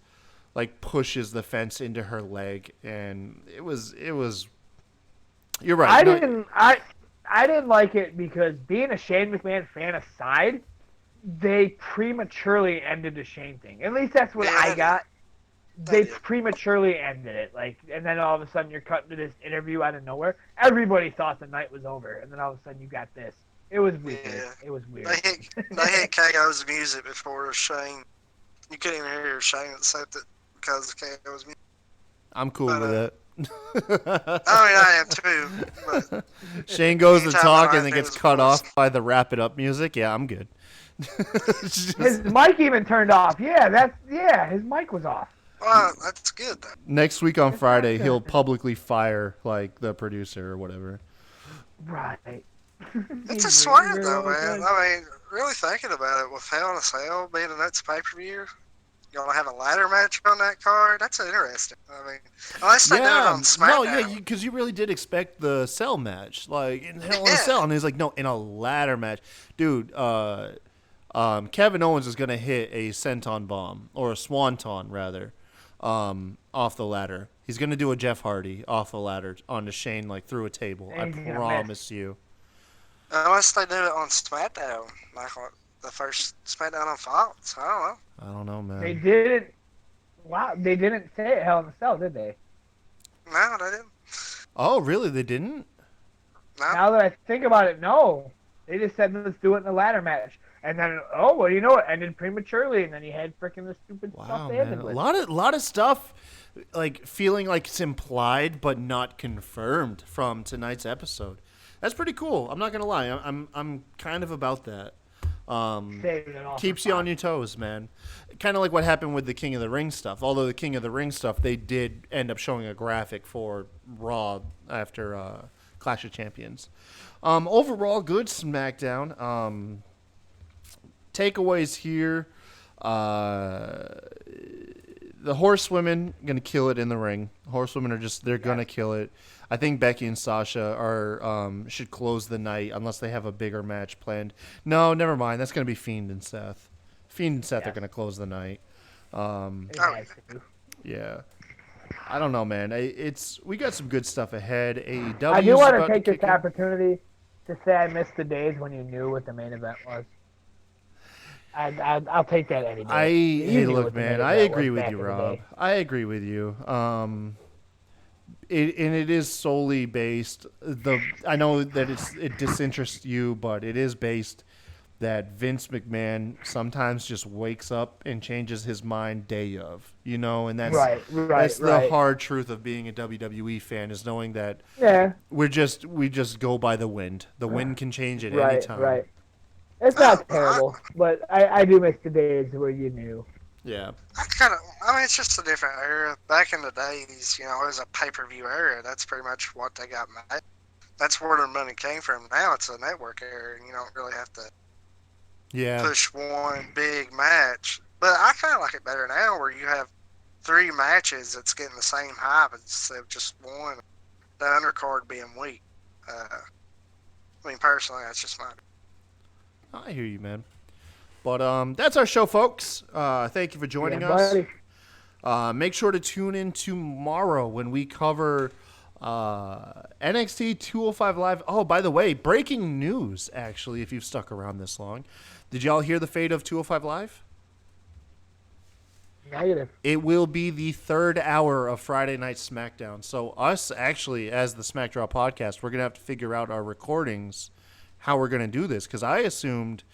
pushes the fence into her leg, and it was. You're right. I didn't like it because being a Shane McMahon fan aside, they prematurely ended the Shane thing. At least that's what I got. They prematurely ended it, and then all of a sudden you're cutting to this interview out of nowhere. Everybody thought the night was over, and then all of a sudden you got this. It was weird. Yeah. It was weird. They hit KO's music before Shane. You couldn't even hear Shane except it because of KO's music. I'm cool with it. I am too. But Shane goes to anytime talk I and then think gets it cut was- off by the wrap it up music. Yeah, I'm good. His mic even turned off. His mic was off. Well, that's good though. Next week on Friday, he'll publicly fire the producer or whatever. Right. It's a swerve though, man. I mean, really thinking about it, with Hell in a Cell being the next pay-per-view, you want to have a ladder match on that card? That's interesting. I mean, unless they do it on SmackDown. because you really did expect the Cell match, in Hell in a Cell, and he's like, no, in a ladder match, dude. Kevin Owens is gonna hit a senton bomb or a swanton rather, off the ladder. He's gonna do a Jeff Hardy off the ladder onto Shane through a table. I And he's gonna promise you. Unless they do it on SmackDown, the first SmackDown on Fox. I don't know. I don't know, man. They didn't. Wow, they didn't say it Hell in a Cell, did they? No, they didn't. Oh, really? They didn't? No. Now that I think about it, no. They just said let's do it in the ladder match, and then it ended prematurely, and then you had freaking the stupid Wow, stuff they man. ended A with. lot of stuff, feeling like it's implied but not confirmed from tonight's episode. That's pretty cool. I'm not gonna lie. I'm kind of about that. Saving it all Keeps for you on Fox. your toes, man. Kind of like what happened with the King of the Ring stuff. Although the King of the Ring stuff, they did end up showing a graphic for Raw after Clash of Champions. Overall, good SmackDown. Takeaways here. The horsewomen gonna kill it in the ring. Horsewomen are they're gonna kill it. I think Becky and Sasha should close the night unless they have a bigger match planned. No, never mind. That's gonna be Fiend and Seth. Fiend and Seth are gonna close the night. It has to. Yeah. I don't know, man. We got some good stuff ahead. AEW I do is want to about take to this kick in. opportunity to say I missed the days when you knew what the main event was. I'll take that any day. You Hey, knew look, what the main man. I event agree was with back you, in the Rob. day. I agree with you. And it is solely based. I know that it disinterests you, but it is based that Vince McMahon sometimes just wakes up and changes his mind day of, and that's the Right. hard truth of being a WWE fan, is knowing that Yeah, we just go by the wind. The wind can change at any right, time. right. It's not terrible, but I do miss the days where you knew. Yeah. I mean, it's just a different era. Back in the days, it was a pay-per-view era. That's pretty much what they got made. That's where their money came from. Now it's a network era, and you don't really have to Yeah. push one big match. But I kind of like it better now, where you have 3 matches that's getting the same hype instead of just one. The undercard being weak. I mean, personally, that's just my. I hear you, man. But that's our show, folks. Thank you for joining Yeah, us. buddy. Make sure to tune in tomorrow when we cover NXT 205 Live. Oh, by the way, breaking news, actually, if you've stuck around this long. Did y'all hear the fate of 205 Live? Negative. It will be the 3rd hour of Friday Night SmackDown. So us, actually, as the SmackDown podcast, we're going to have to figure out our recordings, how we're going to do this, because I assumed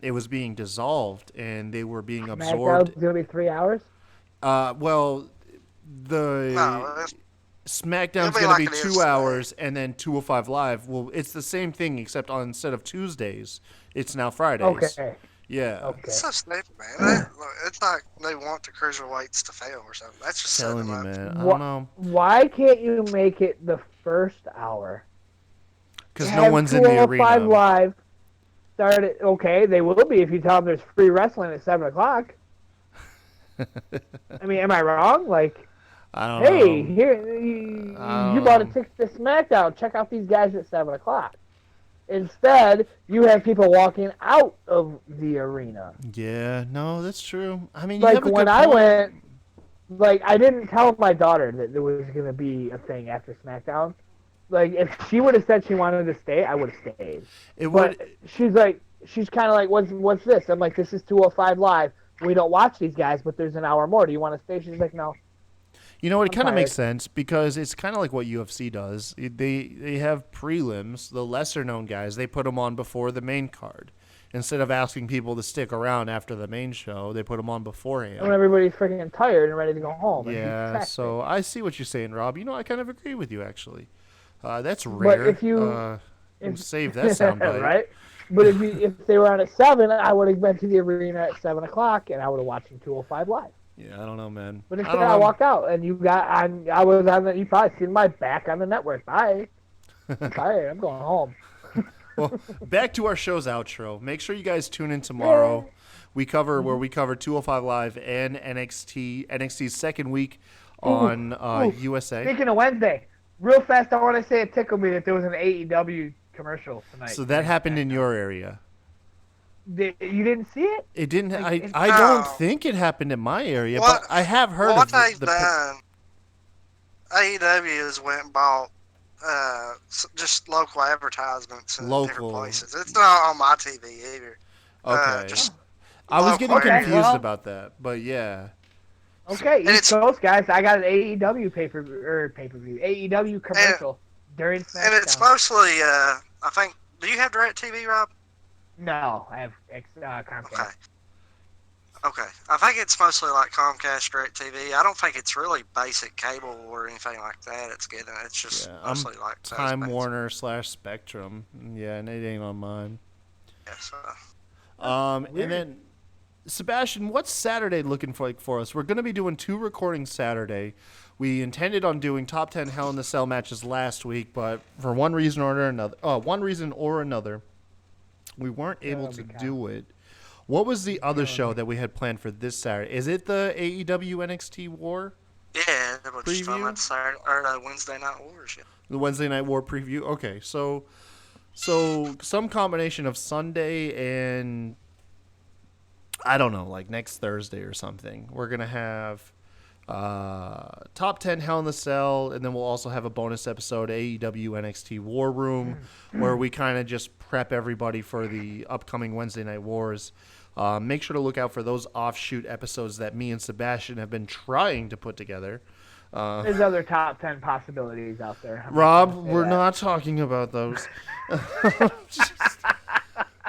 it was being dissolved and they were being absorbed. SmackDown's going to be 3 hours? Well, the No, SmackDown's it'll be going like to be it 2 is hours, and then 205 Live. Well, it's the same thing, except instead of Tuesdays, it's now Fridays. Okay. Yeah. Okay. it's so stupid, man. It's like they want the cruiserweights to fail or something. That's just setting Telling them you, up. man. I don't know. Why can't you make it the first hour? Because no one's in the 205 arena. Live start at, okay, they will be if you tell them there's free wrestling at 7 o'clock. I mean, am I wrong? Like, I don't hey, know. here, you bought a ticket to SmackDown. Check out these guys at 7 o'clock. Instead, you have people walking out of the arena. Yeah, no, that's true. I mean, you Like, have a when good I point. went, like, I didn't tell my daughter that there was going to be a thing after SmackDown. Like, if she would have said she wanted to stay, I would have stayed. But she's kind of like, what's this? I'm like, this is 205 Live. We don't watch these guys, but there's an hour more. Do you want to stay? She's like, no. you know what? It kind of makes tired. sense because it's kind of like what UFC does. They have prelims, the lesser known guys. They put them on before the main card. Instead of asking people to stick around after the main show, they put them on beforehand. When everybody's freaking tired and ready to go home. Yeah, so I see what you're saying, Rob. I kind of agree with you, actually. That's rare. But if you save that soundbite. right? But if they were on at 7, I would have been to the arena at 7 o'clock, and I would have watched 205 Live. Yeah, I don't know, man. But instead, I walked out, and you probably seen my back on the network. Bye. I'm tired. I'm going home. Well, back to our show's outro. Make sure you guys tune in tomorrow. Yeah. We cover 205 Live and NXT's second week on USA. Speaking of Wednesday, real fast, I want to say it tickled me that there was an AEW commercial tonight. So that happened in your area. You didn't see it? It didn't. Like, I don't think it happened in my area, but I have heard what of they've done. AEW has went and bought just local advertisements in different places. It's not on my TV either. Okay. Just I was getting Okay, confused well- about that, but yeah. Okay, And East Coast guys, I got an AEW pay-per-view, AEW commercial during SmackDown. And it's mostly, I think, do you have DirecTV, Rob? No, I have Comcast. Okay. I think it's mostly like Comcast, DirecTV. I don't think it's really basic cable or anything like that. It's just mostly like Time Warner / Spectrum. Yeah, and it ain't on mine. Yes. And then, Sebastian, what's Saturday looking for us? We're going to be doing 2 recordings Saturday. We intended on doing top 10 Hell in the Cell matches last week, but for one reason or another, we weren't able to do it. What was the other show that we had planned for this Saturday? Is it the AEW NXT War? Yeah, it was just on Preview? that Saturday or Wednesday Night Wars. Yeah. The Wednesday Night War preview? Okay, so some combination of Sunday and, I don't know, like next Thursday or something. We're going to have top 10 Hell in the Cell, and then we'll also have a bonus episode, AEW NXT War Room, where we kind of just prep everybody for the upcoming Wednesday Night Wars. Make sure to look out for those offshoot episodes that me and Sebastian have been trying to put together. There's other top 10 possibilities out there. Rob, we're not talking about those.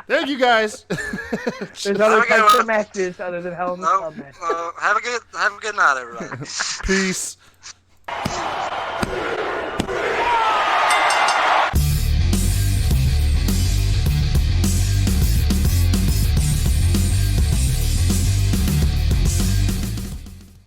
Thank you, guys. There's other types of matches other than Hell in the Cell matches. Have a good night, everybody. Peace.